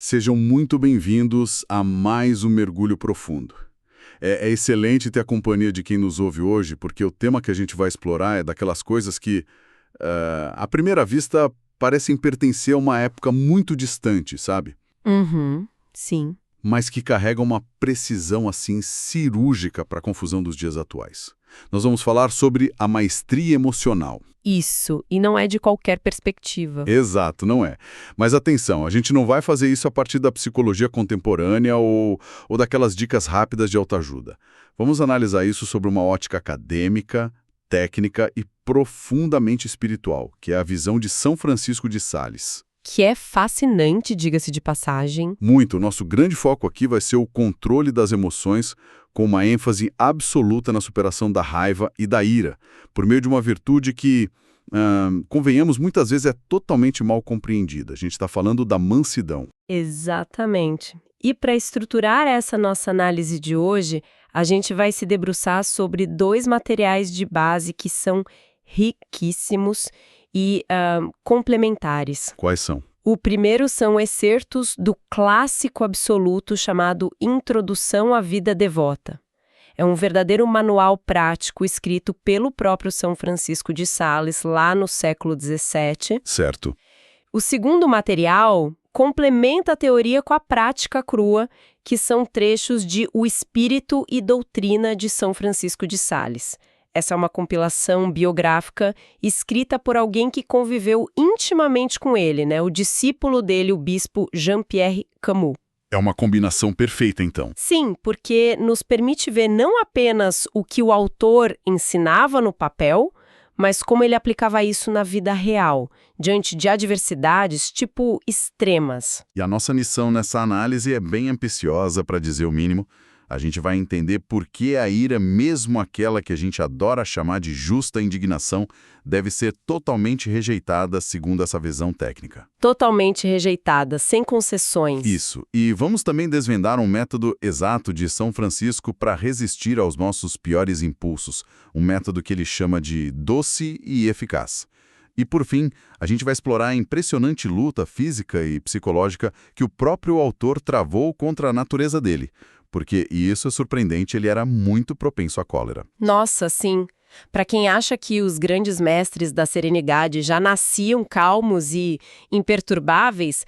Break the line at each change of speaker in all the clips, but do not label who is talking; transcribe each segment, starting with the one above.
Sejam muito bem-vindos a mais um Mergulho Profundo. É excelente ter a companhia de quem nos ouve hoje, porque o tema que a gente vai explorar é daquelas coisas que, à primeira vista, parecem pertencer a uma época muito distante, sabe?
Uhum, sim.
Mas que carregam uma precisão, assim, cirúrgica para a confusão dos dias atuais. Nós vamos falar sobre a maestria emocional.
Isso, e não é de qualquer perspectiva.
Exato, não é. Mas atenção, a gente não vai fazer isso a partir da psicologia contemporânea ou daquelas dicas rápidas de autoajuda. Vamos analisar isso sobre uma ótica acadêmica, técnica e profundamente espiritual, que é a visão de São Francisco de Sales.
Que é fascinante, diga-se de passagem.
Muito, o nosso grande foco aqui vai ser o controle das emoções, com uma ênfase absoluta na superação da raiva e da ira, por meio de uma virtude que, convenhamos, muitas vezes é totalmente mal compreendida. A gente está falando da mansidão.
Exatamente. E para estruturar essa nossa análise de hoje, a gente vai se debruçar sobre dois materiais de base que são riquíssimos e complementares.
Quais são?
O primeiro são excertos do clássico absoluto chamado Introdução à Vida Devota. É um verdadeiro manual prático escrito pelo próprio São Francisco de Sales, lá no século XVII.
Certo.
O segundo material complementa a teoria com a prática crua, que são trechos de O Espírito e Doutrina de São Francisco de Sales. Essa é uma compilação biográfica escrita por alguém que conviveu intimamente com ele, né? O discípulo dele, o bispo Jean-Pierre Camus.
É uma combinação perfeita, então.
Sim, porque nos permite ver não apenas o que o autor ensinava no papel, mas como ele aplicava isso na vida real, diante de adversidades, tipo, extremas.
E a nossa missão nessa análise é bem ambiciosa, para dizer o mínimo. A gente vai entender por que a ira, mesmo aquela que a gente adora chamar de justa indignação, deve ser totalmente rejeitada segundo essa visão técnica.
Totalmente rejeitada, sem concessões.
Isso. E vamos também desvendar um método exato de São Francisco para resistir aos nossos piores impulsos, um método que ele chama de doce e eficaz. E, por fim, a gente vai explorar a impressionante luta física e psicológica que o próprio autor travou contra a natureza dele. Porque, e isso é surpreendente, ele era muito propenso à cólera.
Nossa, sim. Para quem acha que os grandes mestres da serenidade já nasciam calmos e imperturbáveis,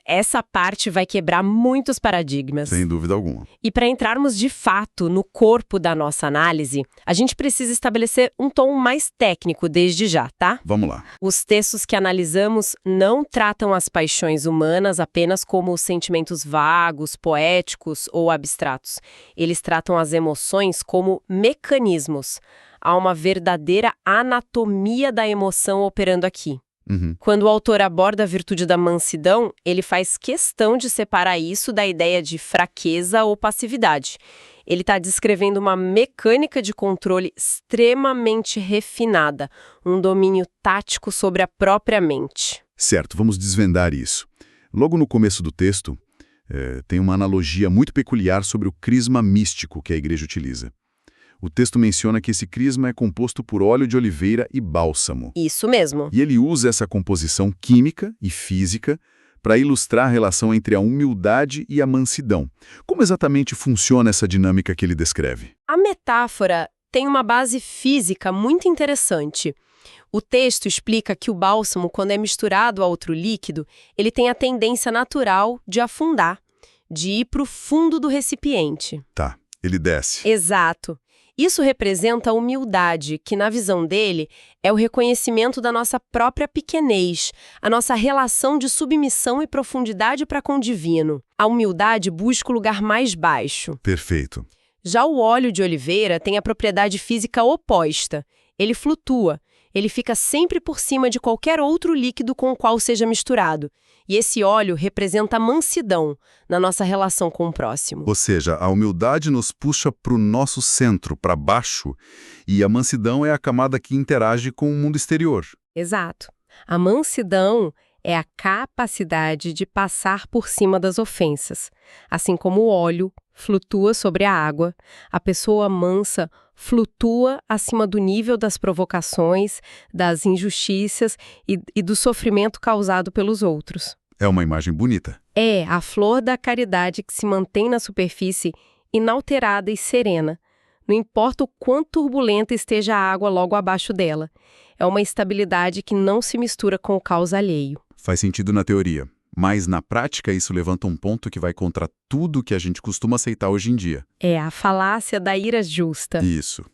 essa parte vai quebrar muitos paradigmas.
Sem dúvida alguma.
E para entrarmos de fato no corpo da nossa análise, a gente precisa estabelecer um tom mais técnico desde já, tá?
Vamos lá.
Os textos que analisamos não tratam as paixões humanas apenas como sentimentos vagos, poéticos ou abstratos. Eles tratam as emoções como mecanismos. Há uma verdadeira anatomia da emoção operando aqui.
Uhum.
Quando o autor aborda a virtude da mansidão, ele faz questão de separar isso da ideia de fraqueza ou passividade. Ele está descrevendo uma mecânica de controle extremamente refinada, um domínio tático sobre a própria mente.
Certo, vamos desvendar isso. Logo no começo do texto, tem uma analogia muito peculiar sobre o crisma místico que a igreja utiliza. O texto menciona que esse crisma é composto por óleo de oliveira e bálsamo.
Isso mesmo.
E ele usa essa composição química e física para ilustrar a relação entre a humildade e a mansidão. Como exatamente funciona essa dinâmica que ele descreve?
A metáfora tem uma base física muito interessante. O texto explica que o bálsamo, quando é misturado a outro líquido, ele tem a tendência natural de afundar, de ir para o fundo do recipiente.
Tá, ele desce.
Exato. Isso representa a humildade, que na visão dele é o reconhecimento da nossa própria pequenez, a nossa relação de submissão e profundidade para com o divino. A humildade busca o lugar mais baixo.
Perfeito.
Já o óleo de oliveira tem a propriedade física oposta. Ele flutua. Ele fica sempre por cima de qualquer outro líquido com o qual seja misturado. E esse óleo representa a mansidão na nossa relação com o próximo.
Ou seja, a humildade nos puxa para o nosso centro, para baixo, e a mansidão é a camada que interage com o mundo exterior.
Exato. A mansidão é a capacidade de passar por cima das ofensas. Assim como o óleo flutua sobre a água, a pessoa mansa flutua acima do nível das provocações, das injustiças e do sofrimento causado pelos outros.
É uma imagem bonita.
É a flor da caridade que se mantém na superfície inalterada e serena. Não importa o quão turbulenta esteja a água logo abaixo dela. É uma estabilidade que não se mistura com o caos alheio.
Faz sentido na teoria, mas na prática isso levanta um ponto que vai contra tudo que a gente costuma aceitar hoje em dia.
É a falácia da ira justa.
Isso.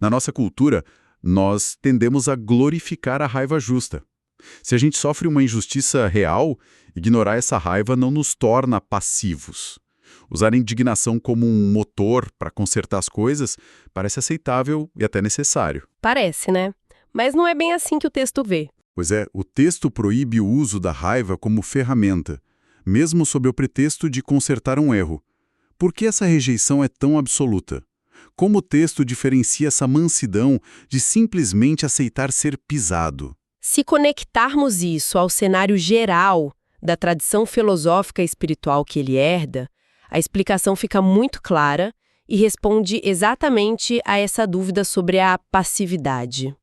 Na nossa cultura, nós tendemos a glorificar a raiva justa. Se a gente sofre uma injustiça real, ignorar essa raiva não nos torna passivos. Usar a indignação como um motor para consertar as coisas parece aceitável e até necessário.
Parece, né? Mas não é bem assim que o texto vê.
Pois é, o texto proíbe o uso da raiva como ferramenta, mesmo sob o pretexto de consertar um erro. Por que essa rejeição é tão absoluta? Como o texto diferencia essa mansidão de simplesmente aceitar ser pisado?
Se conectarmos isso ao cenário geral da tradição filosófica e espiritual que ele herda, a explicação fica muito clara e responde exatamente a essa dúvida sobre a passividade.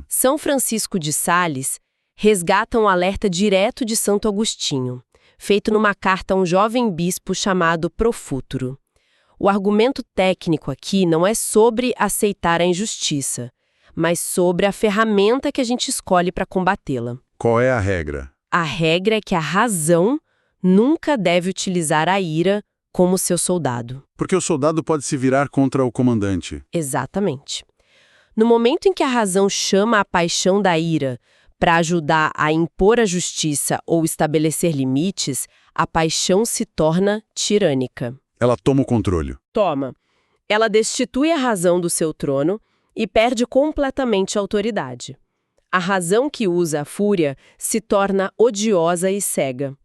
São Francisco de Sales resgata um alerta direto de Santo Agostinho, feito numa carta a um jovem bispo chamado Profútero. O argumento técnico aqui não é sobre aceitar a injustiça, mas sobre a ferramenta que a gente escolhe para combatê-la.
Qual é a regra?
A regra é que a razão nunca deve utilizar a ira como seu soldado.
Porque o soldado pode se virar contra o comandante.
Exatamente. No momento em que a razão chama a paixão da ira para ajudar a impor a justiça ou estabelecer limites, a paixão se torna tirânica.
Ela toma o controle.
Toma. Ela destitui a razão do seu trono e perde completamente a autoridade. A razão que usa a fúria se torna odiosa e cega.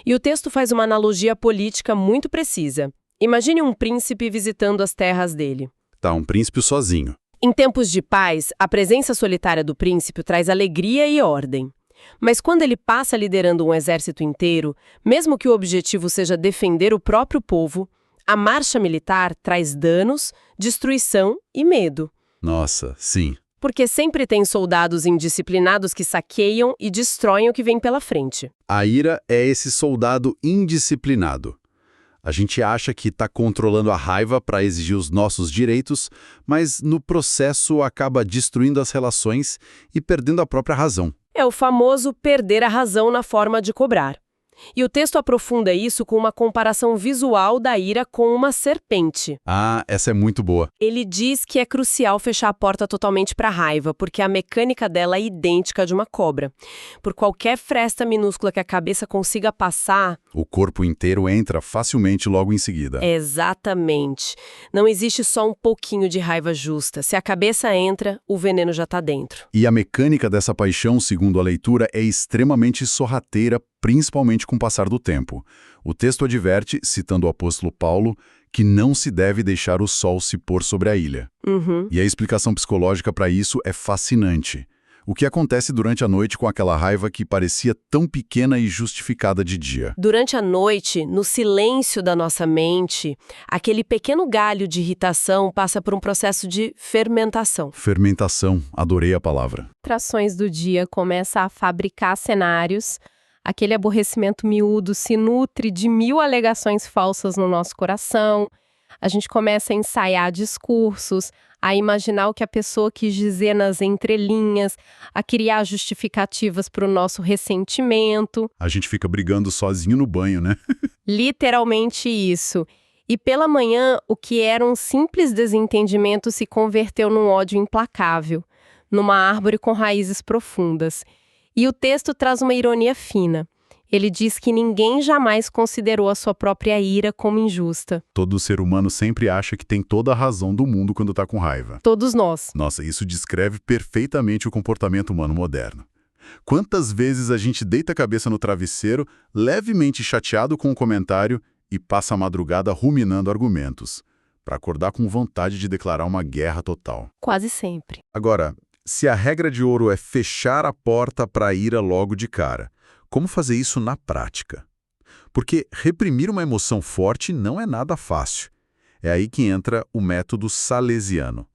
E o texto faz uma analogia política muito precisa. Imagine um príncipe visitando as terras dele.
Tá, um príncipe sozinho.
Em tempos de paz, a presença solitária do príncipe traz alegria e ordem. Mas quando ele passa liderando um exército inteiro, mesmo que o objetivo seja defender o próprio povo, a marcha militar traz danos, destruição e medo.
Nossa, sim.
Porque sempre tem soldados indisciplinados que saqueiam e destroem o que vem pela frente.
A ira é esse soldado indisciplinado. A gente acha que está controlando a raiva para exigir os nossos direitos, mas no processo acaba destruindo as relações e perdendo a própria razão.
É o famoso perder a razão na forma de cobrar. E o texto aprofunda isso com uma comparação visual da ira com uma serpente.
Ah, essa é muito boa.
Ele diz que é crucial fechar a porta totalmente para a raiva, porque a mecânica dela é idêntica à de uma cobra. Por qualquer fresta minúscula que a cabeça consiga passar...
O corpo inteiro entra facilmente logo em seguida.
Exatamente. Não existe só um pouquinho de raiva justa. Se a cabeça entra, o veneno já está dentro.
E a mecânica dessa paixão, segundo a leitura, é extremamente sorrateira, principalmente com o passar do tempo. O texto adverte, citando o apóstolo Paulo, que não se deve deixar o sol se pôr sobre a ilha. E a explicação psicológica para isso é fascinante. O que acontece durante a noite com aquela raiva que parecia tão pequena e justificada de dia?
Durante a noite, no silêncio da nossa mente, aquele pequeno galho de irritação passa por um processo de fermentação.
Fermentação, adorei a palavra.
Trações do dia começa a fabricar cenários. Aquele aborrecimento miúdo se nutre de 1000 alegações falsas no nosso coração. A gente começa a ensaiar discursos, a imaginar o que a pessoa quis dizer nas entrelinhas, a criar justificativas para o nosso ressentimento.
A gente fica brigando sozinho no banho, né?
Literalmente isso. E pela manhã, o que era um simples desentendimento se converteu num ódio implacável, numa árvore com raízes profundas. E o texto traz uma ironia fina. Ele diz que ninguém jamais considerou a sua própria ira como injusta.
Todo ser humano sempre acha que tem toda a razão do mundo quando está com raiva.
Todos nós.
Nossa, isso descreve perfeitamente o comportamento humano moderno. Quantas vezes a gente deita a cabeça no travesseiro, levemente chateado com um comentário, e passa a madrugada ruminando argumentos, para acordar com vontade de declarar uma guerra total.
Quase sempre.
Agora, se a regra de ouro é fechar a porta para a ira logo de cara, como fazer isso na prática? Porque reprimir uma emoção forte não é nada fácil. É aí que entra o método salesiano.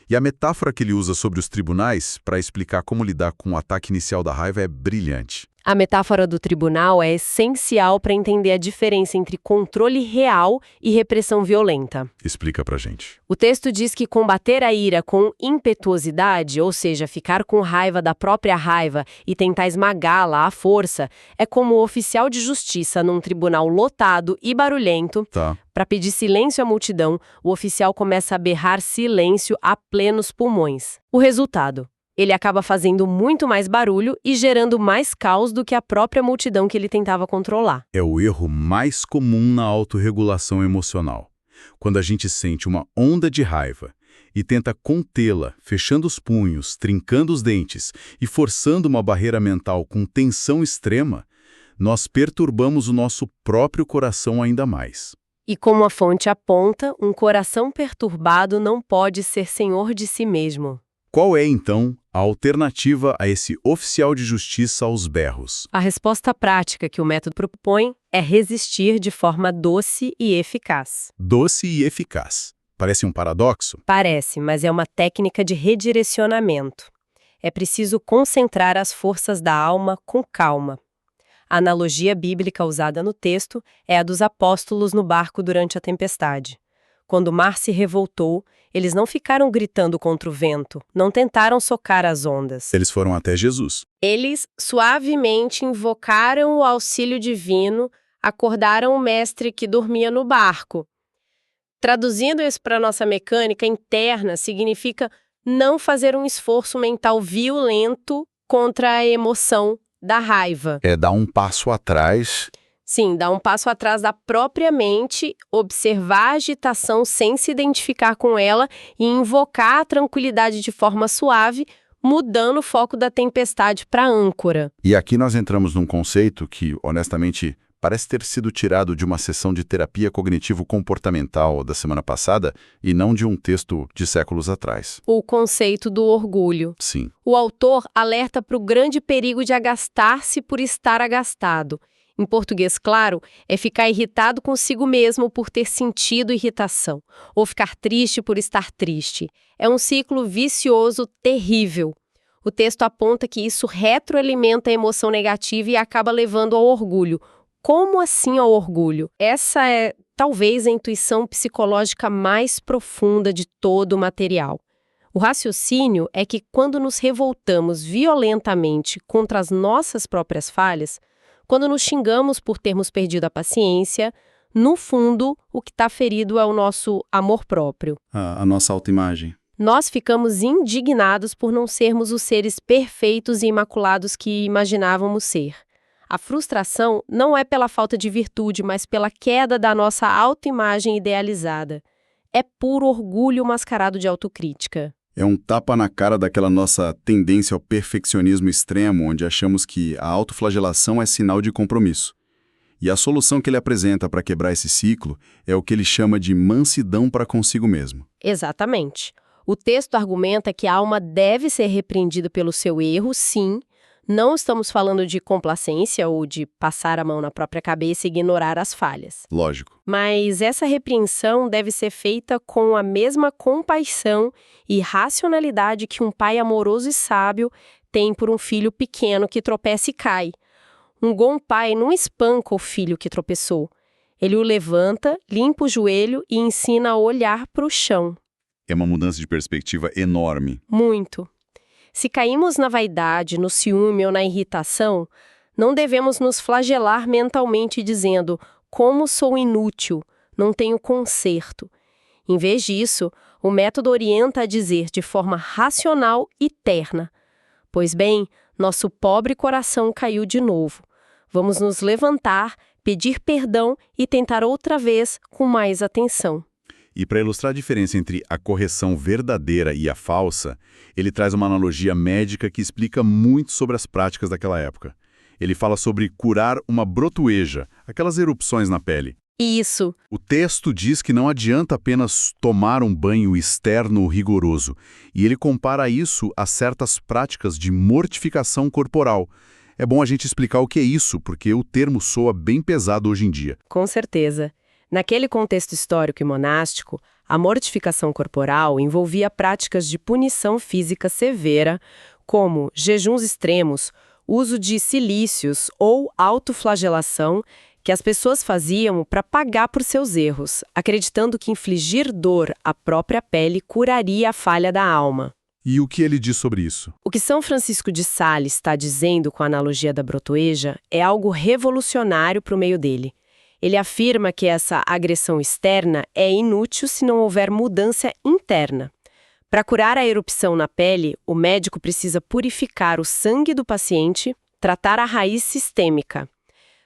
E a metáfora que ele usa sobre os tribunais para explicar como lidar com o ataque inicial da raiva é brilhante.
A metáfora do tribunal é essencial para entender a diferença entre controle real e repressão violenta.
Explica pra gente.
O texto diz que combater a ira com impetuosidade, ou seja, ficar com raiva da própria raiva e tentar esmagá-la à força, é como o oficial de justiça num tribunal lotado e barulhento.
Tá.
Para pedir silêncio à multidão, o oficial começa a berrar silêncio a plenos pulmões. O resultado? Ele acaba fazendo muito mais barulho e gerando mais caos do que a própria multidão que ele tentava controlar.
É o erro mais comum na autorregulação emocional. Quando a gente sente uma onda de raiva e tenta contê-la, fechando os punhos, trincando os dentes e forçando uma barreira mental com tensão extrema, nós perturbamos o nosso próprio coração ainda mais.
E como a fonte aponta, um coração perturbado não pode ser senhor de si mesmo.
Qual é, então, a alternativa a esse oficial de justiça aos berros?
A resposta prática que o método propõe é resistir de forma doce e eficaz.
Doce e eficaz. Parece um paradoxo?
Parece, mas é uma técnica de redirecionamento. É preciso concentrar as forças da alma com calma. A analogia bíblica usada no texto é a dos apóstolos no barco durante a tempestade. Quando o mar se revoltou, eles não ficaram gritando contra o vento, não tentaram socar as ondas.
Eles foram até Jesus.
Eles suavemente invocaram o auxílio divino, acordaram o mestre que dormia no barco. Traduzindo isso para a nossa mecânica interna, significa não fazer um esforço mental violento contra a emoção da raiva.
É dar um passo atrás.
Sim, dar um passo atrás da própria mente, observar a agitação sem se identificar com ela e invocar a tranquilidade de forma suave, mudando o foco da tempestade para a âncora.
E aqui nós entramos num conceito que, honestamente, parece ter sido tirado de uma sessão de terapia cognitivo-comportamental da semana passada e não de um texto de séculos atrás.
O conceito do orgulho.
Sim.
O autor alerta para o grande perigo de agastar-se por estar agastado. Em português claro, é ficar irritado consigo mesmo por ter sentido irritação, ou ficar triste por estar triste. É um ciclo vicioso terrível. O texto aponta que isso retroalimenta a emoção negativa e acaba levando ao orgulho. Como assim ao orgulho? Essa é, talvez, a intuição psicológica mais profunda de todo o material. O raciocínio é que quando nos revoltamos violentamente contra as nossas próprias falhas, quando nos xingamos por termos perdido a paciência, no fundo, o que está ferido é o nosso amor próprio.
A nossa autoimagem.
Nós ficamos indignados por não sermos os seres perfeitos e imaculados que imaginávamos ser. A frustração não é pela falta de virtude, mas pela queda da nossa autoimagem idealizada. É puro orgulho mascarado de autocrítica.
É um tapa na cara daquela nossa tendência ao perfeccionismo extremo, onde achamos que a autoflagelação é sinal de compromisso. E a solução que ele apresenta para quebrar esse ciclo é o que ele chama de mansidão para consigo mesmo.
Exatamente. O texto argumenta que a alma deve ser repreendida pelo seu erro, sim. Não estamos falando de complacência ou de passar a mão na própria cabeça e ignorar as falhas.
Lógico.
Mas essa repreensão deve ser feita com a mesma compaixão e racionalidade que um pai amoroso e sábio tem por um filho pequeno que tropeça e cai. Um bom pai não espanca o filho que tropeçou. Ele o levanta, limpa o joelho e ensina a olhar para o chão.
É uma mudança de perspectiva enorme.
Muito. Se caímos na vaidade, no ciúme ou na irritação, não devemos nos flagelar mentalmente dizendo como sou inútil, não tenho conserto. Em vez disso, o método orienta a dizer de forma racional e terna: pois bem, nosso pobre coração caiu de novo. Vamos nos levantar, pedir perdão e tentar outra vez com mais atenção.
E para ilustrar a diferença entre a correção verdadeira e a falsa, ele traz uma analogia médica que explica muito sobre as práticas daquela época. Ele fala sobre curar uma brotoeja, aquelas erupções na pele.
Isso.
O texto diz que não adianta apenas tomar um banho externo rigoroso, e ele compara isso a certas práticas de mortificação corporal. É bom a gente explicar o que é isso, porque o termo soa bem pesado hoje em dia.
Com certeza. Naquele contexto histórico e monástico, a mortificação corporal envolvia práticas de punição física severa, como jejuns extremos, uso de silícios ou autoflagelação que as pessoas faziam para pagar por seus erros, acreditando que infligir dor à própria pele curaria a falha da alma.
E o que ele diz sobre isso?
O que São Francisco de Sales está dizendo com a analogia da brotoeja é algo revolucionário para o meio dele. Ele afirma que essa agressão externa é inútil se não houver mudança interna. Para curar a erupção na pele, o médico precisa purificar o sangue do paciente, tratar a raiz sistêmica.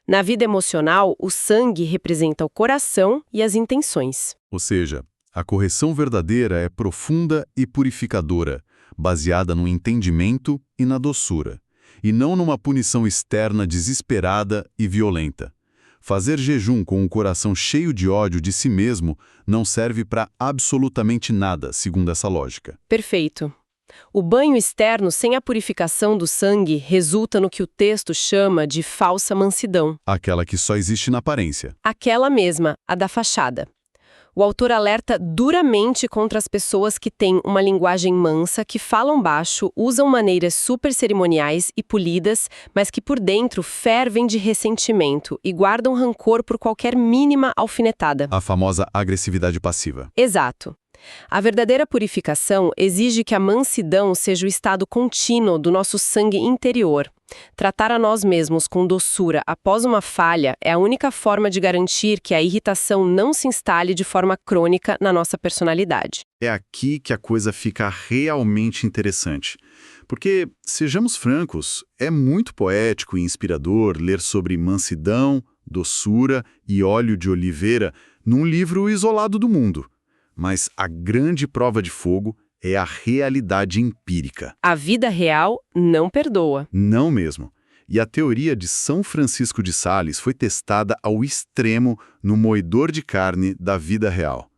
Na vida emocional, o sangue representa o coração e as intenções.
Ou seja, a correção verdadeira é profunda e purificadora, baseada no entendimento e na doçura, e não numa punição externa desesperada e violenta. Fazer jejum com o coração cheio de ódio de si mesmo não serve para absolutamente nada, segundo essa lógica.
Perfeito. O banho externo sem a purificação do sangue resulta no que o texto chama de falsa mansidão.
Aquela que só existe na aparência.
Aquela mesma, a da fachada. O autor alerta duramente contra as pessoas que têm uma linguagem mansa, que falam baixo, usam maneiras super cerimoniais e polidas, mas que por dentro fervem de ressentimento e guardam rancor por qualquer mínima alfinetada.
A famosa agressividade passiva.
Exato. A verdadeira purificação exige que a mansidão seja o estado contínuo do nosso sangue interior. Tratar a nós mesmos com doçura após uma falha é a única forma de garantir que a irritação não se instale de forma crônica na nossa personalidade.
É aqui que a coisa fica realmente interessante. Porque, sejamos francos, é muito poético e inspirador ler sobre mansidão, doçura e óleo de oliveira num livro isolado do mundo. Mas a grande prova de fogo é a realidade empírica.
A vida real não perdoa.
Não mesmo. E a teoria de São Francisco de Sales foi testada ao extremo no moedor de carne da vida real.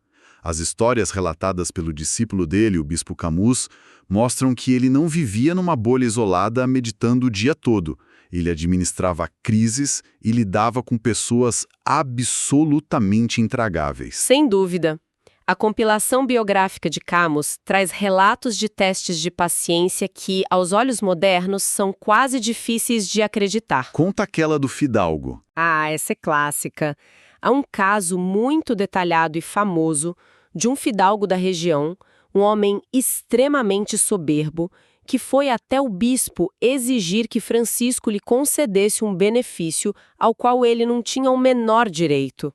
As histórias relatadas pelo discípulo dele, o bispo Camus, mostram que ele não vivia numa bolha isolada meditando o dia todo. Ele administrava crises e lidava com pessoas absolutamente intragáveis.
Sem dúvida. A compilação biográfica de Camus traz relatos de testes de paciência que, aos olhos modernos, são quase difíceis de acreditar.
Conta aquela do fidalgo.
Ah, essa é clássica. Há um caso muito detalhado e famoso de um fidalgo da região, um homem extremamente soberbo, que foi até o bispo exigir que Francisco lhe concedesse um benefício ao qual ele não tinha o menor direito.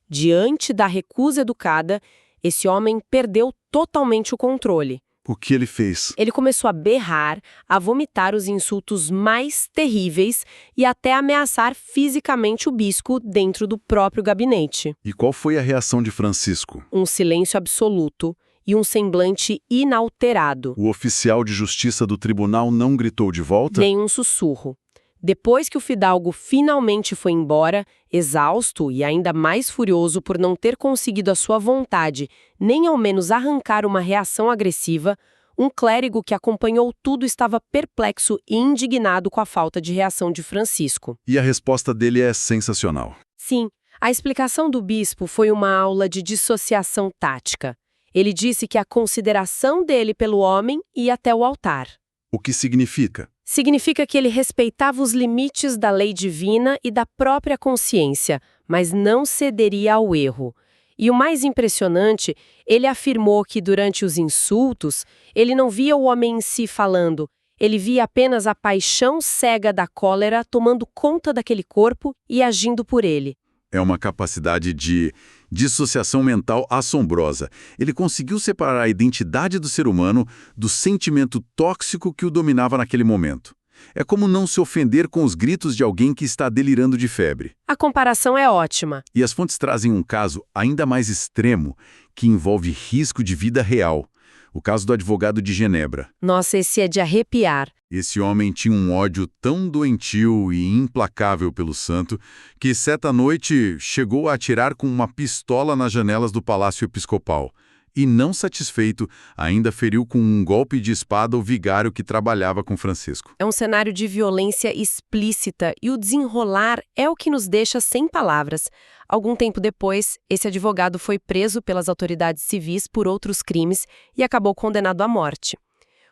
Diante da recusa educada, esse homem perdeu totalmente o controle.
O que ele fez?
Ele começou a berrar, a vomitar os insultos mais terríveis e até ameaçar fisicamente o bispo dentro do próprio gabinete.
E qual foi a reação de Francisco?
Um silêncio absoluto e um semblante inalterado.
O oficial de justiça do tribunal não gritou de volta?
Nem um sussurro. Depois que o fidalgo finalmente foi embora, exausto e ainda mais furioso por não ter conseguido a sua vontade, nem ao menos arrancar uma reação agressiva, um clérigo que acompanhou tudo estava perplexo e indignado com a falta de reação de Francisco.
E a resposta dele é sensacional.
Sim, a explicação do bispo foi uma aula de dissociação tática. Ele disse que a consideração dele pelo homem ia até o altar.
O que significa?
Significa que ele respeitava os limites da lei divina e da própria consciência, mas não cederia ao erro. E o mais impressionante, ele afirmou que durante os insultos, ele não via o homem em si falando, ele via apenas a paixão cega da cólera tomando conta daquele corpo e agindo por ele.
É uma capacidade de dissociação mental assombrosa. Ele conseguiu separar a identidade do ser humano do sentimento tóxico que o dominava naquele momento. É como não se ofender com os gritos de alguém que está delirando de febre.
A comparação é ótima.
E as fontes trazem um caso ainda mais extremo, que envolve risco de vida real. O caso do advogado de Genebra.
Nossa, esse é de arrepiar.
Esse homem tinha um ódio tão doentio e implacável pelo santo que, certa noite, chegou a atirar com uma pistola nas janelas do Palácio Episcopal. E, não satisfeito, ainda feriu com um golpe de espada o vigário que trabalhava com Francisco.
É um cenário de violência explícita e o desenrolar é o que nos deixa sem palavras. Algum tempo depois, esse advogado foi preso pelas autoridades civis por outros crimes e acabou condenado à morte.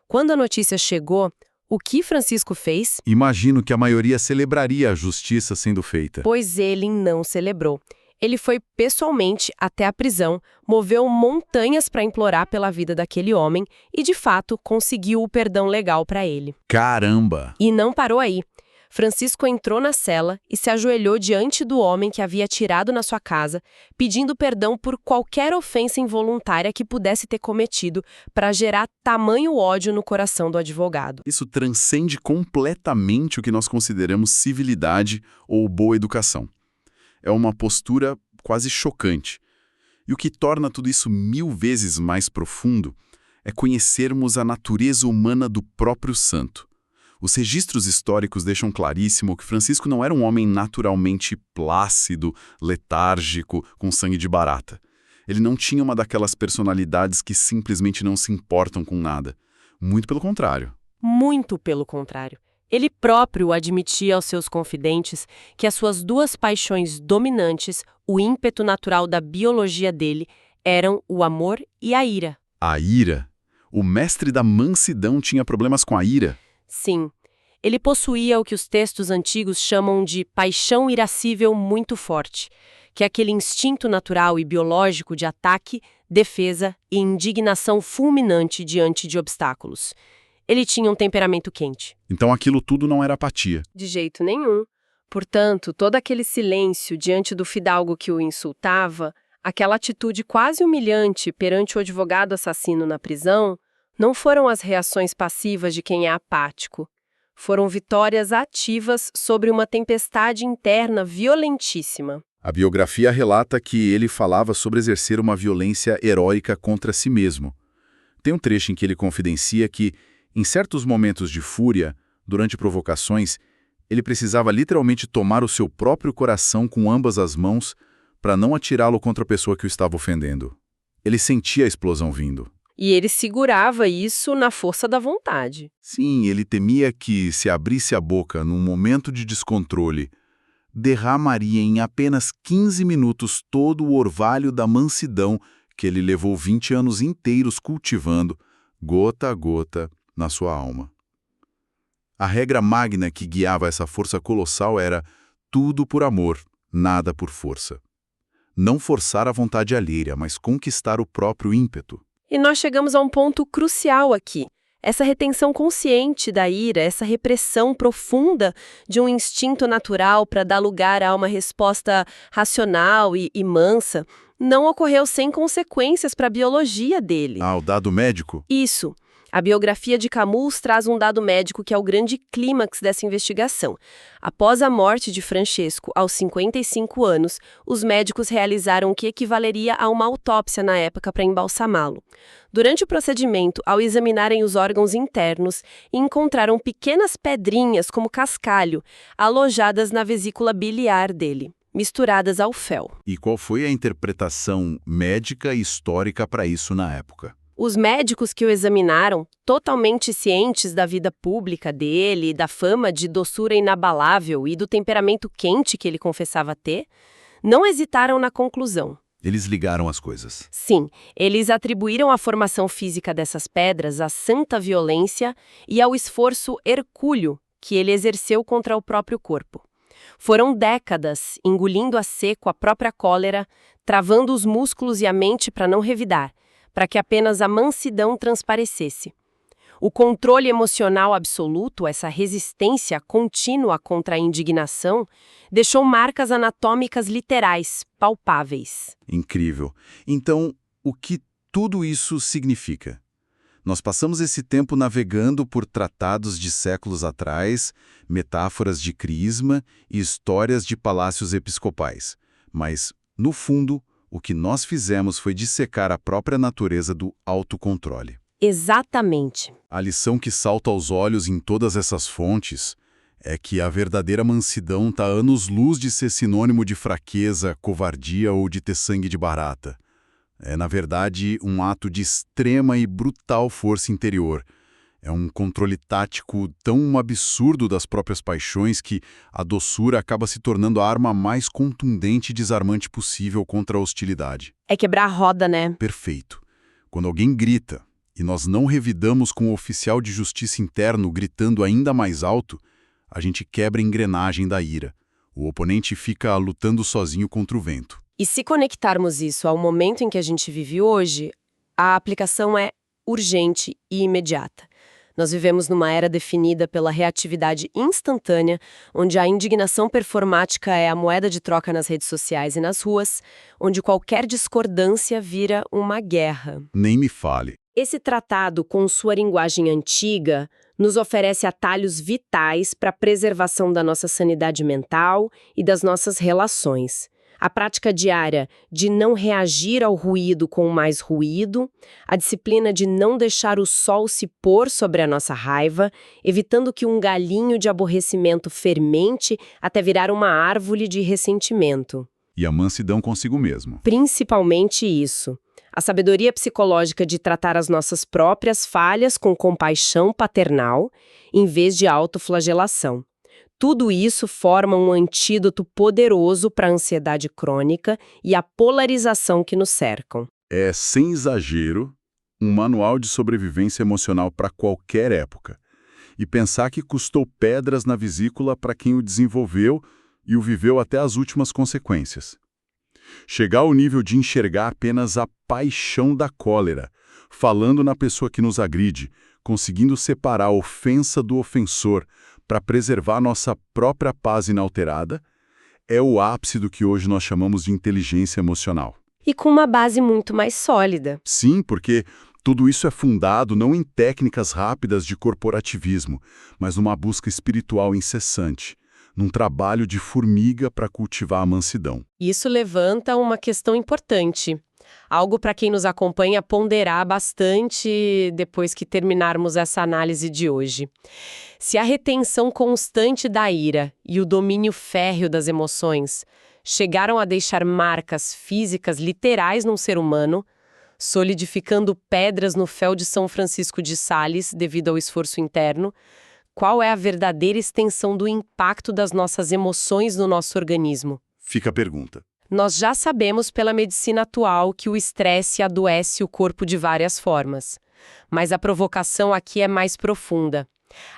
Quando a notícia chegou, O que Francisco fez?
Imagino que a maioria celebraria a justiça sendo feita.
Pois ele não celebrou. Ele foi pessoalmente até a prisão, moveu montanhas para implorar pela vida daquele homem e, de fato, conseguiu o perdão legal para ele.
Caramba!
E não parou aí. Francisco entrou na cela e se ajoelhou diante do homem que havia atirado na sua casa, pedindo perdão por qualquer ofensa involuntária que pudesse ter cometido para gerar tamanho ódio no coração do advogado.
Isso transcende completamente o que nós consideramos civilidade ou boa educação. É uma postura quase chocante. E o que torna tudo isso 1000 vezes mais profundo é conhecermos a natureza humana do próprio santo. Os registros históricos deixam claríssimo que Francisco não era um homem naturalmente plácido, letárgico, com sangue de barata. Ele não tinha uma daquelas personalidades que simplesmente não se importam com nada. Muito pelo contrário.
Muito pelo contrário. Ele próprio admitia aos seus confidentes que as suas duas paixões dominantes, o ímpeto natural da biologia dele, eram o amor e a ira.
A ira? O mestre da mansidão tinha problemas com a ira?
Sim, ele possuía o que os textos antigos chamam de paixão irascível muito forte, que é aquele instinto natural e biológico de ataque, defesa e indignação fulminante diante de obstáculos. Ele tinha um temperamento quente.
Então aquilo tudo não era apatia.
De jeito nenhum. Portanto, todo aquele silêncio diante do fidalgo que o insultava, aquela atitude quase humilhante perante o advogado assassino na prisão, não foram as reações passivas de quem é apático. Foram vitórias ativas sobre uma tempestade interna violentíssima.
A biografia relata que ele falava sobre exercer uma violência heróica contra si mesmo. Tem um trecho em que ele confidencia que, em certos momentos de fúria, durante provocações, ele precisava literalmente tomar o seu próprio coração com ambas as mãos para não atirá-lo contra a pessoa que o estava ofendendo. Ele sentia a explosão vindo.
E ele segurava isso na força da vontade.
Sim, ele temia que, se abrisse a boca num momento de descontrole, derramaria em apenas 15 minutos todo o orvalho da mansidão que ele levou 20 anos inteiros cultivando, gota a gota, na sua alma. A regra magna que guiava essa força colossal era tudo por amor, nada por força. Não forçar a vontade alheia, mas conquistar o próprio ímpeto.
E nós chegamos a um ponto crucial aqui. Essa retenção consciente da ira, essa repressão profunda de um instinto natural para dar lugar a uma resposta racional e mansa, não ocorreu sem consequências para a biologia dele.
Ah, o dado médico?
Isso. A biografia de Camus traz um dado médico que é o grande clímax dessa investigação. Após a morte de Francesco, aos 55 anos, os médicos realizaram o que equivaleria a uma autópsia na época para embalsamá-lo. Durante o procedimento, ao examinarem os órgãos internos, encontraram pequenas pedrinhas como cascalho, alojadas na vesícula biliar dele, misturadas ao fel.
E qual foi a interpretação médica e histórica para isso na época?
Os médicos que o examinaram, totalmente cientes da vida pública dele, da fama de doçura inabalável e do temperamento quente que ele confessava ter, não hesitaram na conclusão.
Eles ligaram as coisas.
Sim, eles atribuíram a formação física dessas pedras à santa violência e ao esforço hercúleo que ele exerceu contra o próprio corpo. Foram décadas engolindo a seco a própria cólera, travando os músculos e a mente para não revidar, para que apenas a mansidão transparecesse. O controle emocional absoluto, essa resistência contínua contra a indignação, deixou marcas anatômicas literais, palpáveis.
Incrível. Então, o que tudo isso significa? Nós passamos esse tempo navegando por tratados de séculos atrás, metáforas de crisma e histórias de palácios episcopais. Mas, no fundo, o que nós fizemos foi dissecar a própria natureza do autocontrole.
Exatamente.
A lição que salta aos olhos em todas essas fontes é que a verdadeira mansidão está anos-luz de ser sinônimo de fraqueza, covardia ou de ter sangue de barata. É, na verdade, um ato de extrema e brutal força interior. É um controle tático tão absurdo das próprias paixões que a doçura acaba se tornando a arma mais contundente e desarmante possível contra a hostilidade.
É quebrar a roda, né?
Perfeito. Quando alguém grita, e nós não revidamos com o oficial de justiça interno gritando ainda mais alto, a gente quebra a engrenagem da ira. O oponente fica lutando sozinho contra o vento.
E se conectarmos isso ao momento em que a gente vive hoje, a aplicação é urgente e imediata. Nós vivemos numa era definida pela reatividade instantânea, onde a indignação performática é a moeda de troca nas redes sociais e nas ruas, onde qualquer discordância vira uma guerra.
Nem me fale.
Esse tratado, com sua linguagem antiga, nos oferece atalhos vitais para a preservação da nossa sanidade mental e das nossas relações. A prática diária de não reagir ao ruído com mais ruído, a disciplina de não deixar o sol se pôr sobre a nossa raiva, evitando que um galinho de aborrecimento fermente até virar uma árvore de ressentimento.
E a mansidão consigo mesmo.
Principalmente isso. A sabedoria psicológica de tratar as nossas próprias falhas com compaixão paternal, em vez de autoflagelação. Tudo isso forma um antídoto poderoso para a ansiedade crônica e a polarização que nos cercam.
É, sem exagero, um manual de sobrevivência emocional para qualquer época. E pensar que custou pedras na vesícula para quem o desenvolveu e o viveu até as últimas consequências. Chegar ao nível de enxergar apenas a paixão da cólera, falando na pessoa que nos agride, conseguindo separar a ofensa do ofensor para preservar nossa própria paz inalterada, é o ápice do que hoje nós chamamos de inteligência emocional.
E com uma base muito mais sólida.
Sim, porque tudo isso é fundado não em técnicas rápidas de corporativismo, mas numa busca espiritual incessante, num trabalho de formiga para cultivar a mansidão.
Isso levanta uma questão importante. Algo para quem nos acompanha ponderar bastante depois que terminarmos essa análise de hoje. Se a retenção constante da ira e o domínio férreo das emoções chegaram a deixar marcas físicas literais num ser humano, solidificando pedras no fel de São Francisco de Sales devido ao esforço interno, qual é a verdadeira extensão do impacto das nossas emoções no nosso organismo?
Fica a pergunta.
Nós já sabemos pela medicina atual que o estresse adoece o corpo de várias formas. Mas a provocação aqui é mais profunda.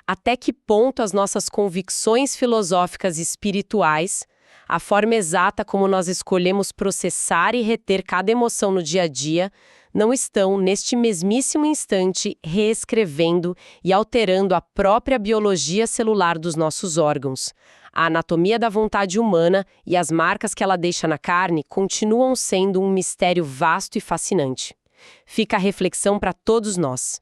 Até que ponto as nossas convicções filosóficas e espirituais, a forma exata como nós escolhemos processar e reter cada emoção no dia a dia, não estão, neste mesmíssimo instante, reescrevendo e alterando a própria biologia celular dos nossos órgãos. A anatomia da vontade humana e as marcas que ela deixa na carne continuam sendo um mistério vasto e fascinante. Fica a reflexão para todos nós.